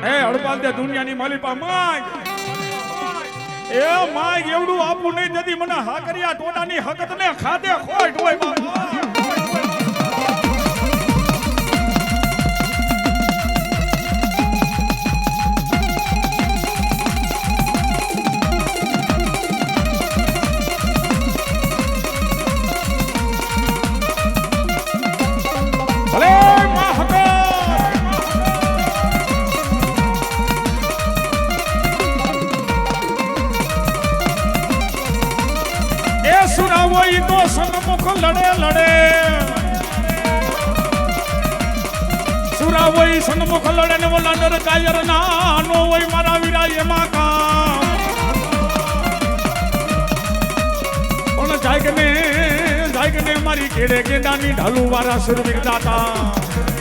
હે હડપાલ દે દુનિયાની માલિપા માંગ એ માંગ એવડું આપું નહીં જતી મને હાકરિયા ટોટાની હકત ને ખાધે ખોટ હોય બાપા સુરાવોઈ તો સન્મુખ લડે લડે સુરાવોઈ સન્મુખ લડે ને ઓલા નર કાયર ના નો હોય મારા વીરા એમાં કામ પણ જાગને મારી કેડે કેડાની ઢાલુ વાળા સુરવીર દાતા